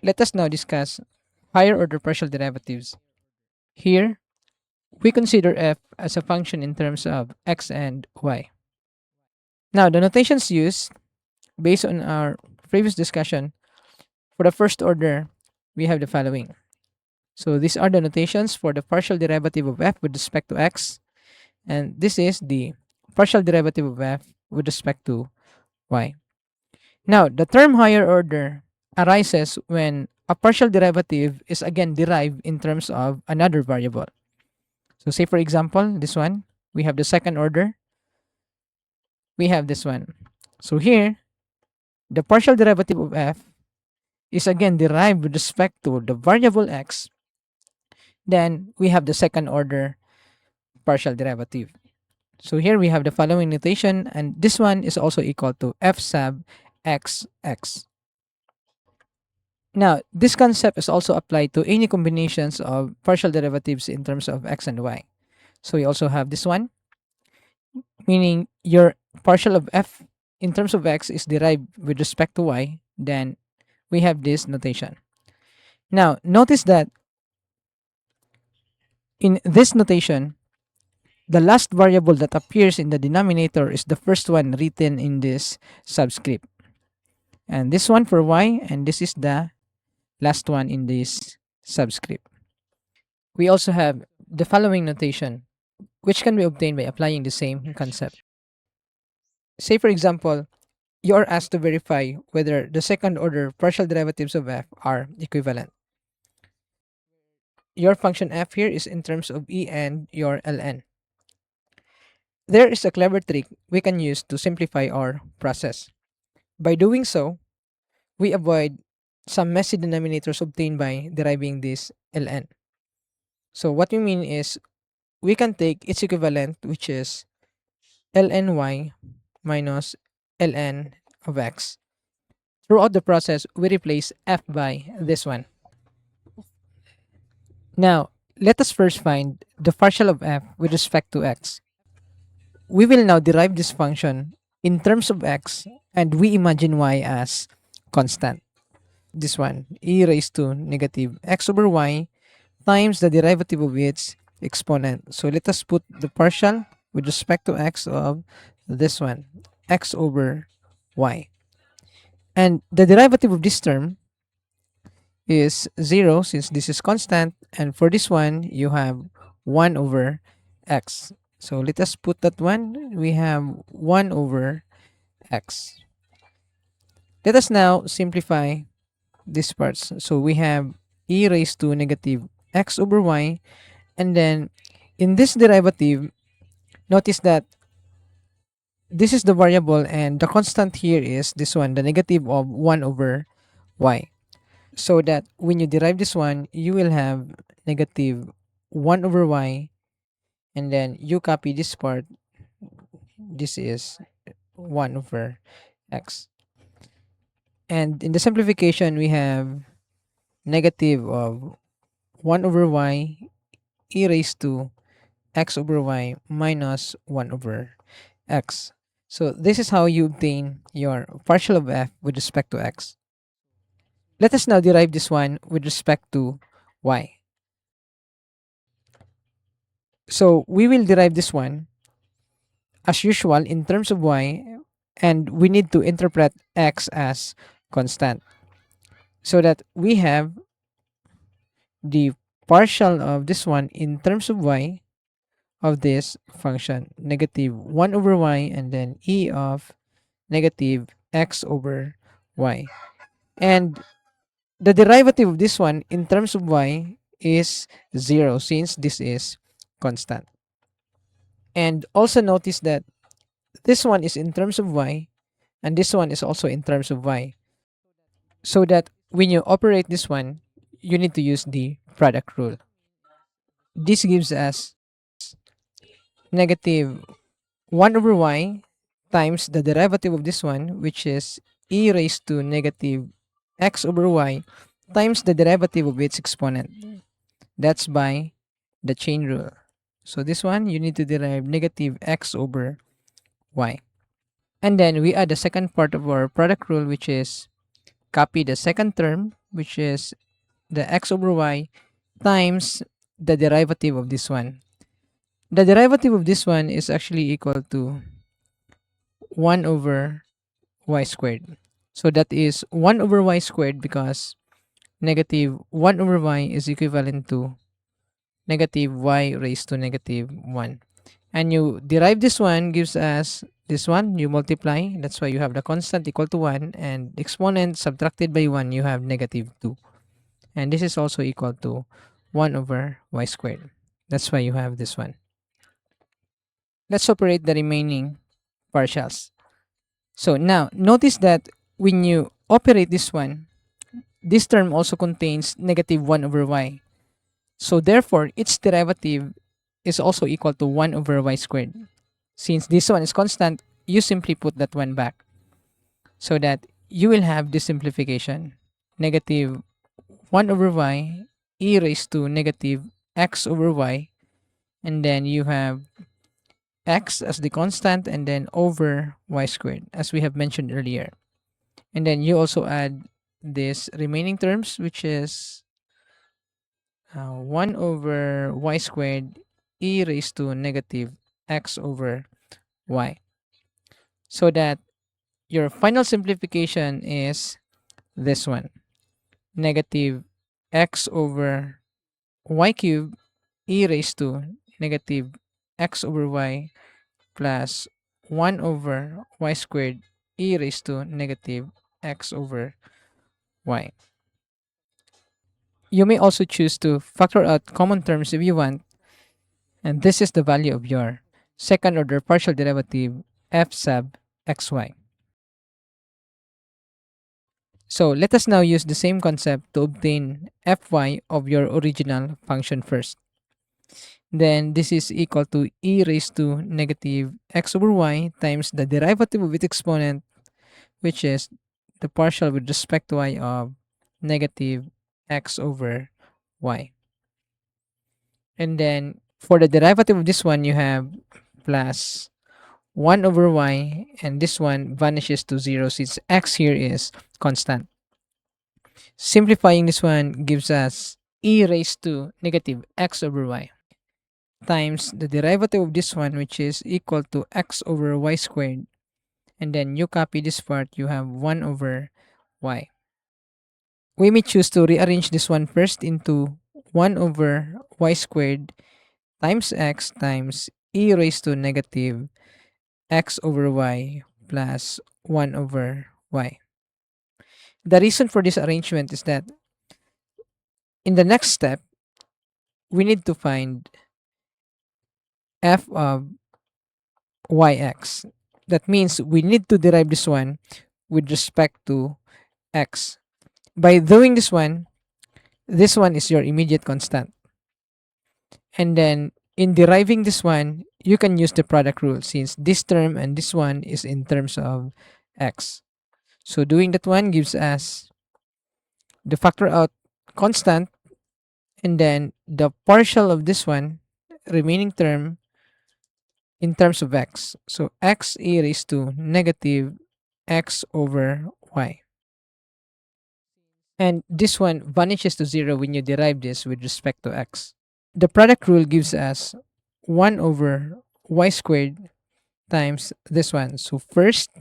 Let us now discuss higher order partial derivatives. Here, we consider f as a function in terms of x and y. Now, the notations used, based on our previous discussion, for the first order, we have the following. So these are the notations for the partial derivative of f with respect to x, and this is the partial derivative of f with respect to y. Now, the term higher order arises when a partial derivative is again derived in terms of another variable. So say for example, this one, we have the second order, we have this one. So here, the partial derivative of f is again derived with respect to the variable x. Then we have the second order partial derivative. So here we have the following notation, and this one is also equal to f sub x x. Now, this concept is also applied to any combinations of partial derivatives in terms of x and y. So we also have this one, meaning your partial of f in terms of x is derived with respect to y, then we have this notation. Now, notice that in this notation, the last variable that appears in the denominator is the first one written in this subscript. And this one for y, and this is the last one in this subscript. We also have the following notation, which can be obtained by applying the same concept. Say, for example, you are asked to verify whether the second order partial derivatives of f are equivalent. Your function f here is in terms of e and your ln. There is a clever trick we can use to simplify our process. By doing so, we avoid some messy denominators obtained by deriving this ln. So what we mean is we can take its equivalent, which is ln y minus ln of x. Throughout the process, we replace f by this one. Now, let us first find the partial of f with respect to x. We will now derive this function in terms of x, and we imagine y as constant. This one, e raised to negative x over y times the derivative of its exponent. So let us put the partial with respect to x of this one, x over y. And the derivative of this term is 0 since this is constant, and for this one you have 1 over x. So let us put that one. We have 1 over x. Let us now simplify these parts. So we have e raised to negative x over y, and then in this derivative, notice that this is the variable and the constant here is this one, the negative of 1 over y. So that when you derive this one, you will have negative 1 over y, and then you copy this part. This is 1 over x. And in the simplification, we have negative of 1 over y e raised to x over y minus 1 over x. So this is how you obtain your partial of f with respect to x. Let us now derive this one with respect to y. So we will derive this one as usual in terms of y, and we need to interpret x as constant. So that we have the partial of this one in terms of y of this function, negative 1 over y, and then e of negative x over y. And the derivative of this one in terms of y is 0 since this is constant. And also notice that this one is in terms of y, and this one is also in terms of y. So that when you operate this one, you need to use the product rule. This gives us negative 1 over y times the derivative of this one, which is e raised to negative x over y times the derivative of its exponent. That's by the chain rule. So this one, you need to derive negative x over y. And then we add the second part of our product rule, which is copy the second term, which is the x over y times the derivative of this one. The derivative of this one is actually equal to 1 over y squared. So that is 1 over y squared because negative 1 over y is equivalent to negative y raised to negative 1. And you derive this one gives us this one, you multiply, that's why you have the constant equal to 1, and exponent subtracted by 1, you have negative 2. And this is also equal to 1 over y squared. That's why you have this one. Let's operate the remaining partials. So now, notice that when you operate this one, this term also contains negative 1 over y. So therefore, its derivative is also equal to 1 over y squared. Since this one is constant, you simply put that one back so that you will have this simplification. Negative 1 over y e raised to negative x over y, and then you have x as the constant and then over y squared as we have mentioned earlier. And then you also add this remaining terms, which is 1 over y squared e raised to negative x over y. So that your final simplification is this one. Negative x over y cubed e raised to negative x over y plus 1 over y squared e raised to negative x over y. You may also choose to factor out common terms if you want, and this is the value of your second order partial derivative f sub xy. So let us now use the same concept to obtain fy of your original function first. Then this is equal to e raised to negative x over y times the derivative of its exponent, which is the partial with respect to y of negative x over y. And then for the derivative of this one, you have plus 1 over y, and this one vanishes to 0 since x here is constant. Simplifying this one gives us e raised to negative x over y times the derivative of this one, which is equal to x over y squared. And then you copy this part, you have 1 over y. We may choose to rearrange this one first into 1 over y squared times x times e raised to negative x over y plus 1 over y. The reason for this arrangement is that in the next step, we need to find f of yx. That means we need to derive this one with respect to x. By doing this one is your immediate constant. And then in deriving this one, you can use the product rule since this term and this one is in terms of x. So doing that one gives us the factor out constant and then the partial of this one remaining term in terms of x. So x e raised to negative x over y. And this one vanishes to 0 when you derive this with respect to x. The product rule gives us 1 over y squared times this one. So first,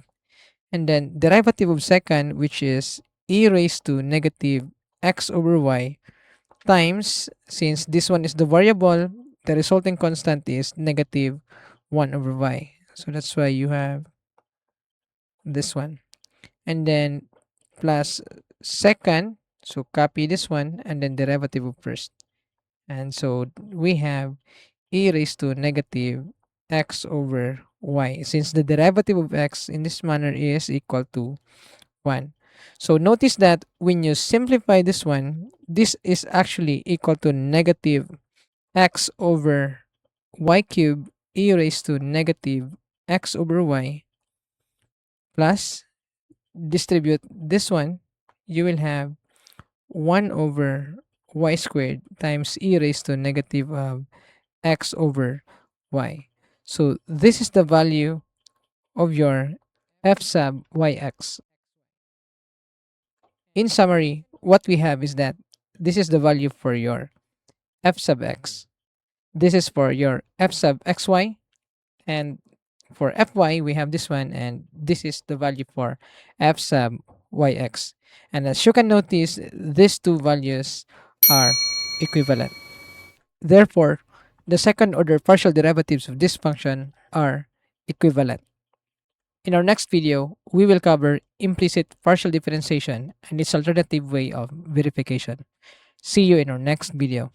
and then derivative of second, which is e raised to negative x over y times, since this one is the variable, the resulting constant is negative 1 over y. So that's why you have this one. And then plus second, so copy this one and then derivative of first. And so we have e raised to negative x over y since the derivative of x in this manner is equal to 1. So notice that when you simplify this one, this is actually equal to negative x over y cubed e raised to negative x over y plus distribute this one, you will have 1 over y squared times e raised to negative of x over y. So this is the value of your f sub yx. In summary, what we have is that this is the value for your f sub x. This is for your f sub xy, and for fy we have this one, and this is the value for f sub yx. And as you can notice, these two values are equivalent. Therefore, the second order partial derivatives of this function are equivalent. In our next video, we will cover implicit partial differentiation and its alternative way of verification. See you in our next video.